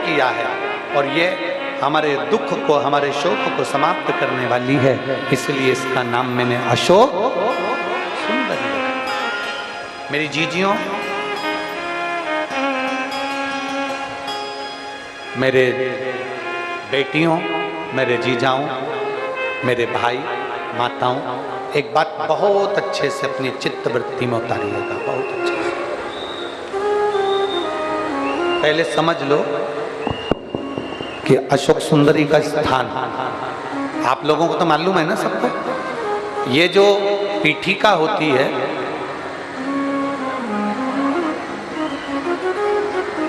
किया है और ये हमारे दुख को, हमारे शोक को समाप्त करने वाली है, इसलिए इसका नाम मैंने अशोक सुंदरी रखा। मेरी जीजियों, मेरे बेटियों, मेरे जीजाओं, मेरे भाई माताओं, एक बात बहुत अच्छे से अपनी चित्तवृत्ति में उतारिएगा, बहुत अच्छे से। पहले समझ लो कि अशोक सुंदरी का स्थान, आप लोगों को तो मालूम है ना सबको, ये जो पीठिका होती है,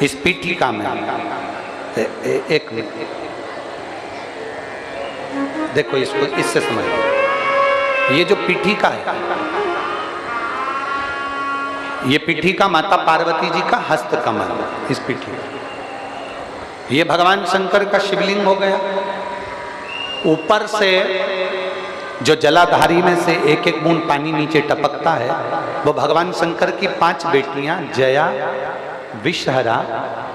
इस पीठिका में एक मिनट देखो, इसको इससे समझ लो। ये जो पीठिका है, ये पीठिका माता पार्वती जी का हस्त कमल, इस पीठिका, ये भगवान शंकर का शिवलिंग हो गया। ऊपर से जो जलाधारी में से एक एक बूंद पानी नीचे टपकता है, वो भगवान शंकर की 5 बेटियां जया, विषहरा,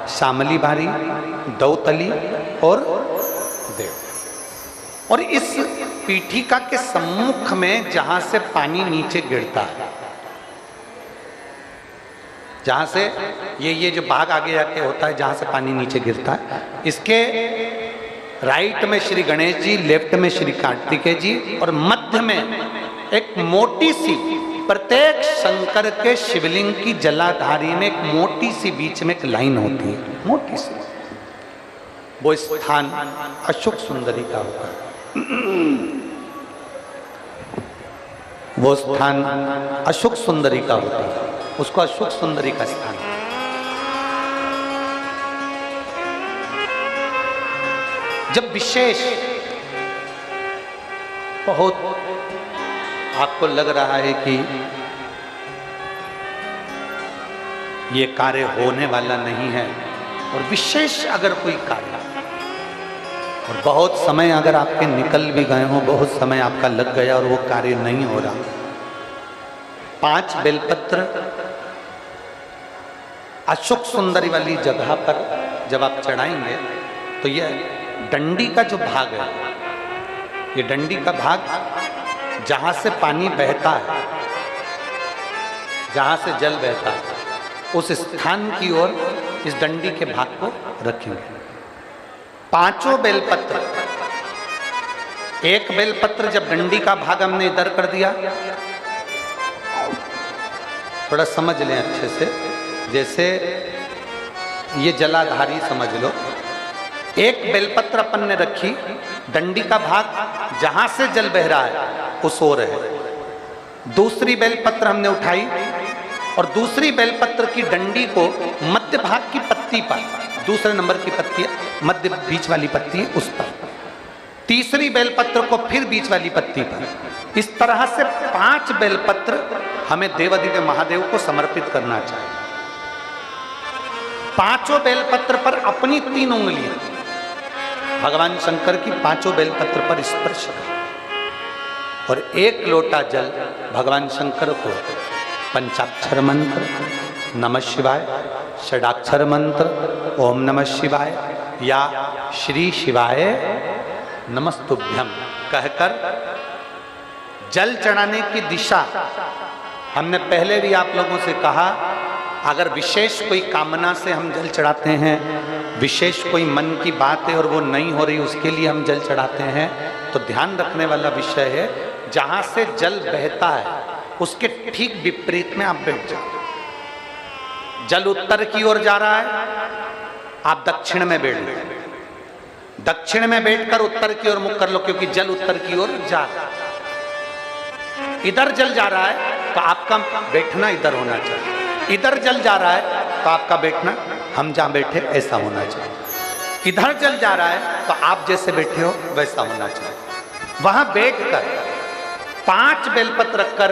शामली बारी, दौतली और देव। और इस पीठिका के सम्मुख में जहां से पानी नीचे गिरता है, जहां से ये जो भाग आगे जाके होता है, जहां से पानी नीचे गिरता है, इसके राइट में श्री गणेश जी, लेफ्ट में श्री कार्तिकेय जी और मध्य में एक मोटी सी, प्रत्येक शंकर के शिवलिंग की जलाधारी में एक मोटी सी बीच में एक लाइन होती है, मोटी सी। वो स्थान अशोक सुंदरी का होता है। वो स्थान अशोक सुंदरी का होता है, उसको अशोक सुंदरी का स्थान। जब विशेष बहुत आपको लग रहा है कि ये कार्य होने वाला नहीं है, और विशेष अगर कोई कार्य, और बहुत समय अगर आपके निकल भी गए हो, बहुत समय आपका लग गया और वो कार्य नहीं हो रहा, 5 बेलपत्र अशोक सुंदरी वाली जगह पर जब आप चढ़ाएंगे तो ये डंडी का जो भाग है, ये डंडी का भाग जहां से पानी बहता है, जहां से जल बहता है, उस स्थान की ओर इस डंडी के भाग को रखेंगे। 5 बेलपत्र, एक बेलपत्र जब डंडी का भाग हमने इधर कर दिया, थोड़ा समझ लें अच्छे से, जैसे ये जलाधारी समझ लो, एक बेलपत्र अपन ने रखी, डंडी का भाग जहां से जल बह रहा है उस ओर है। दूसरी बेलपत्र हमने उठाई और दूसरी बेलपत्र की डंडी को मध्य भाग की पत्ती पर, दूसरे नंबर की पत्ती, मध्य बीच वाली पत्ती उस पर, तीसरी बेलपत्र को फिर बीच वाली पत्ती पर, इस तरह से 5 बेलपत्र हमें देवादिदेव महादेव को समर्पित करना चाहिए। 5 बेलपत्र पर अपनी 3 उंगलियां भगवान शंकर की 5 बेलपत्र पर स्पर्श कर, और 1 लोटा जल भगवान शंकर को पंचाक्षर मंत्र नमः शिवाय, षडाक्षर मंत्र ओम नमः शिवाय या श्री शिवाय नमस्तुभ्यम कहकर जल चढ़ाने की दिशा। हमने पहले भी आप लोगों से कहा, अगर विशेष कोई कामना से हम जल चढ़ाते हैं, विशेष कोई मन की बात है और वो नहीं हो रही, उसके लिए हम जल चढ़ाते हैं, तो ध्यान रखने वाला विषय है, जहां से जल बहता है उसके ठीक विपरीत में आप बैठ जाओ। जल उत्तर की ओर जा रहा है, आप दक्षिण में बैठ लो, दक्षिण में बैठकर उत्तर की ओर मुख कर लो, क्योंकि जल उत्तर की ओर जा रहा है। इधर जल जा रहा है तो आपका बैठना इधर होना चाहिए, इधर जल जा रहा है तो आपका बैठना हम जहां बैठे ऐसा होना चाहिए। इधर जल जा रहा है तो आप जैसे बैठे हो वैसा होना चाहिए। वहां बैठकर 5 बेलपत्र रखकर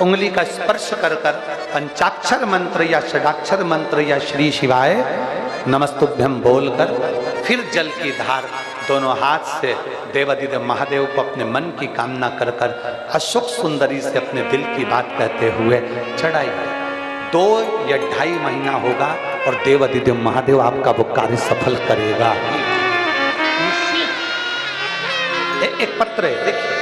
उंगली का स्पर्श कर कर पंचाक्षर मंत्र या षडाक्षर मंत्र या श्री शिवाय नमस्तुभ्यम बोलकर फिर जल की धार दोनों हाथ से देवादिदेव महादेव को अपने मन की कामना कर कर अशोक सुंदरी से अपने दिल की बात कहते हुए चढ़ाई। 2 या 2.5 महीना होगा और देव अधिदेव महादेव आपका वो कार्य सफल करेगा। एक पत्र है, देखिए